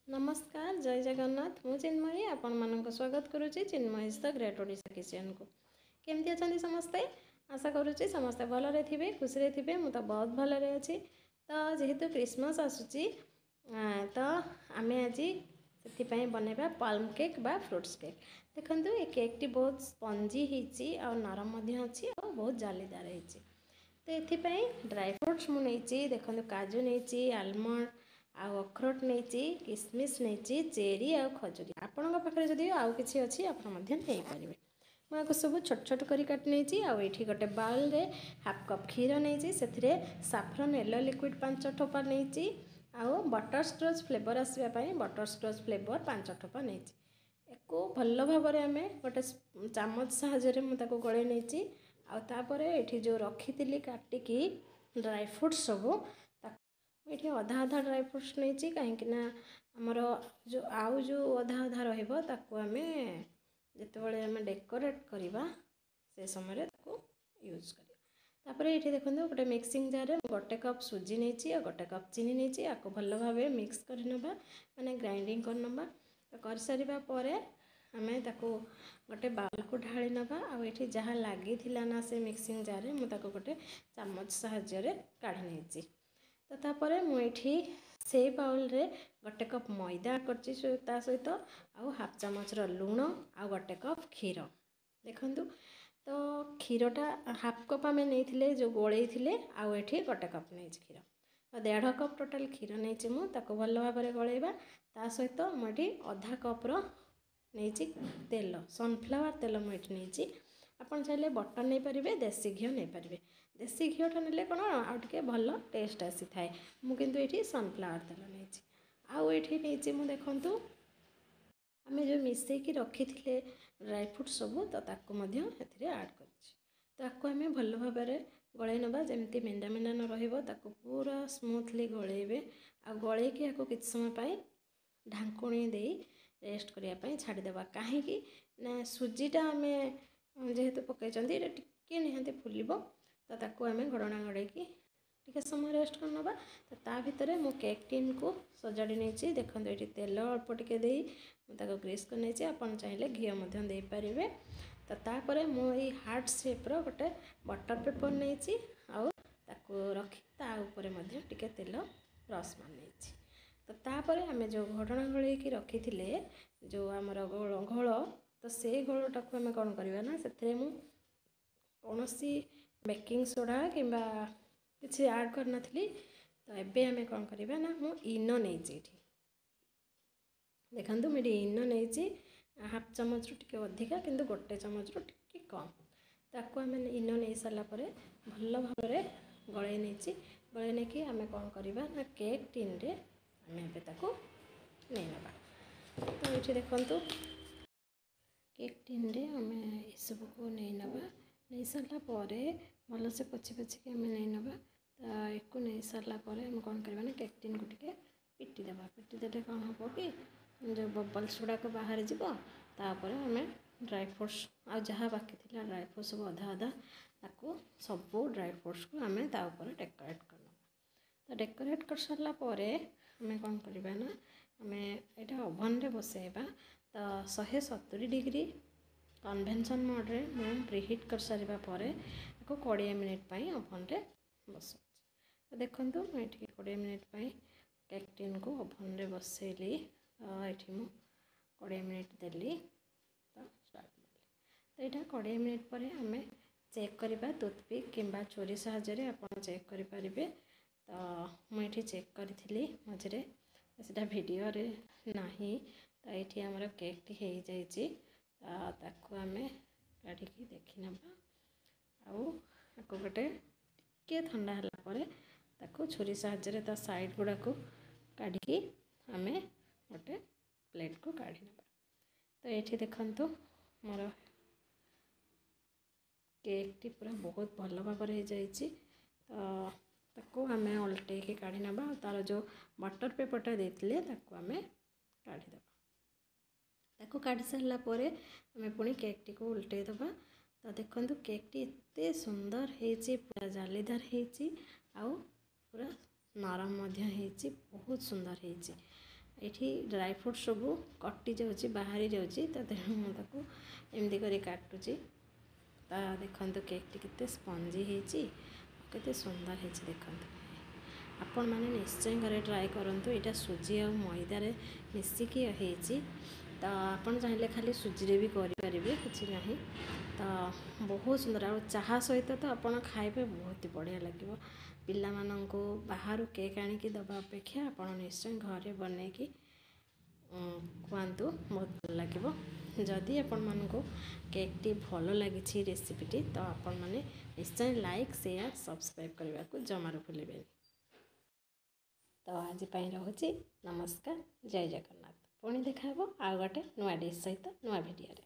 नमस्कार जय जगन्नाथ मु चिन्मयी आपण मानक स्वागत करुच्ची चिन्मयीज द ग्रेट ओडिशा किचन को केमती अच्छा समस्ते आशा करुच्ची समस्ते भलरे थे खुशी थे मुझे बहुत भलरे अच्छी तो जेहेतु क्रिसमस आसूची तो आम आज से बनैबा पाल्म केक बा फ्रूट्स केक देखो ये केक टी बहुत स्पंजी होती नरम अच्छी और बहुत जालीदार होती तो ये ड्राई फ्रूट्स मुझे देखो काजू नहीं आलमंड आउ अखरोट नहीं किसमिश नहीं चेरी आ खजूरी आपण पाखे जदि आउ कि अच्छी आपरे मुझे सब छोट छोट कर काटी नहीं आठी गोटे बाउल रे हाफ कप क्षीर नहीं से साफ्रन येलो लिक्विड 5 ठोपा नहीं आउ बटर स्क्रोच फ्लेवर आसवाई बटर स्क्रोच फ्लेवर 5 ठोपा नहीं एक भल भाव आम गोटे चामच साहाय्य मुझे गले नहीं आउे जो रखी थी काटिकी ड्राई फ्रूट्स सब ये अधा अधा ड्राई फ्रूट्स नहीं कहीं आमर जो आउ जो अधा अधा रमें जितेबाला आम डेकोरेट करवा से समय यूज कर ये देखो गोटे मिक्सिंग जार में गोटे कप सुजी नहीं और गोटे कप चीनी नहीं आपको भल भाव मिक्स कर नवा माने ग्राइंडिंग कर नवा तो कर सारिबा परे आमे ताको गोटे बाउल को ढाली नवा आ ये जहाँ लगी ना से मिक्सिंग जार में मुझे गोटे चामच साहाय्य काढ़ी नहीं तो तापर मुझे से बाउल रे गोटे कप मैदा कर सहित आउ हाफ चामच लुण आ गोटे कप क्षीर देखु तो क्षीरटा हाफ कप आम नहीं जो गोले आउ ये गोटे कप नहीं क्षीर तो 1.5 कप टोटाल क्षीर नहीं मुझे भल भाव गलैबा ता सहित मुझे अधा कप्र नहीं तेल सनफ्लावर तेल मुझे नहीं आपन चाहिए बटर नहीं पारे देसी घी नहीं पारे देसी घीटा ने कौन आउे भल टेस्ट आसी थाए मुझे सनफ्लावर तेल नहीं आउ ये नहीं देखूँ आम जो मिसेक रखी थे ड्राई फ्रूट सब तो आड कर आम भल भाव गलई नवा जमी मेंडा मेंडा न रही पूरा स्मूथली गलैबे आ गलैकी या कि समय ढाकुणी दे रेस्ट करने छाड़देवा कहीं ना सुजीटा आम जेहेतु पकई टे निहाती फुल तो ताकू आम घड़ना गड़ेकी टे समय रेस्ट कर नवा तो ता भितर मु केक टीन को सजाड़ी नहीं देखो ये तेल अल्प टिके दे मुझे ग्रीस कर नहीं आपन चाहिए घी दे पारे तो तापर मुझे हार्ट शेप्र गोटे बटर पेपर नहीं आउ रखी ताऊपर टिके तेल ब्रश मार नहीं तो तापर आम जो घटना गलैकी रखी थे जो आमर घोल तो से घोलटा को आम कौन करवा ना से कौन बेकिंग सोडा किंबा किसी ऐड करना तो एबे आम कौन करवा ना मु इनो नहीं देखो मुझे इनो नहीं हाफ चामच टे अधिका किंतु गोटे चामच टे कम ताको आम इनो नहीं सारापर भल भाव गलई नहीं गलई नहीं कि आम कौन करवा ना केक टीन रे आम नहीं नवा तो ये देखु केक टीन रे आम सब को नहीं नवा नहीं सारा भल से पोछि पोछिक आम नहीं नवा तो एक नहीं सारापर आम कौन करवा ना केक टीन को टे पिटिदेवा पिटिदे कौन हम कि जो बबल्स गुड़ाक बाहर जापर आम ड्राई फ्रूट्स आ जहाँ बाकी थी ड्राई फ्रूट्स सब अधा अधा ताको सब ड्राई फ्रूट्स को आम तापर डेकोरेट कर तो डेकोरेट कर सारापर आम कौन करवा ना आम यहाँ ओभन रे बसैबा तो 170 डिग्री कन्वेंशन मोड रे मैं प्रीहीट कर सारिबा परे 20 मिनिट ओभन रे बस तो देखो मुझे 20 मिनिट केक टीन को ओभन रे बसैली ये मु 20 मिनिट देली तो स्टार्ट मारे तो यहाँ 20 मिनिट पर आम चेक करवा टूथपिक किंबा छुरी साहाय्य आप चेक करें तो मुझे चेक करी मझे से वीडियो रे नहीं तो ये आमर केक टी हो जाइए आम काढ़ी देखी नवा आपको गोटे टे ठंडा है छुरी साहाय्य साइड गुड़ा को काढ़ी आम गोटे प्लेट को काढ़ी नवा तो ये देखो मोर केक टी पूरा बहुत भल भाव तो ताको आम उल्टे काढ़ी नवा तार जो बटर पेपरटा देते आम काढ़ीदे ताको काढ़ी सारापर आम पुणी केक टी को उल्टे दबा तो देखो केक टी एते सुंदर है पूरा जालीदार है आउ पूरा नरम बहुत सुंदर है ଏଠି ଡ୍ରାଏ ଫ୍ରୁଟ୍ ସବୁ କଟି ଯାଉଛି ବାହାରି ଯାଉଛି ତ ତେଣୁ ମୁଁ ତାକୁ ଏମିତି କରି କାଟୁଛି। ତା ଦେଖନ୍ତୁ କେକ୍ଟି କେତେ ସ୍ପଞ୍ଜି ହେଇଛି, କେତେ ସୁନ୍ଦର ହେଇଛି ଦେଖନ୍ତୁ। ଆପଣମାନେ ନିଶ୍ଚୟ ଘରେ ଟ୍ରାଏ କରନ୍ତୁ। ଏଇଟା ସୁଜି ଆଉ ମଇଦାରେ ମିଶିକି ହେଇଛି, ତ ଆପଣ ଚାହିଁଲେ ଖାଲି ସୁଜିରେ ବି କରିପାରିବେ, କିଛି ନାହିଁ। ତ ବହୁତ ସୁନ୍ଦର, ଆଉ ଚାହା ସହିତ ତ ଆପଣ ଖାଇବେ ବହୁତ ବଢ଼ିଆ ଲାଗିବ। ପିଲାମାନଙ୍କୁ ବାହାରୁ କେକ୍ ଆଣିକି ଦେବା ଅପେକ୍ଷା ଆପଣ ନିଶ୍ଚୟ ଘରେ ବନେଇକି ଖୁଆନ୍ତୁ, ବହୁତ ଭଲ ଲାଗିବ। ଯଦି ଆପଣମାନଙ୍କୁ କେକ୍ଟି ଭଲ ଲାଗିଛି ରେସିପିଟି, ତ ଆପଣମାନେ ନିଶ୍ଚୟ ଲାଇକ୍, ସେୟାର, ସବସ୍କ୍ରାଇବ୍ କରିବାକୁ ଜମାରୁ ଭୁଲିବେନି। ତ ଆଜି ପାଇଁ ରହୁଛି, ନମସ୍କାର, ଜୟ ଜଗନ୍ନାଥ। ପୁଣି ଦେଖା ହେବ ଆଉ ଗୋଟେ ନୂଆ ଡିଶ୍ ସହିତ ନୂଆ ଭିଡ଼ିଓରେ।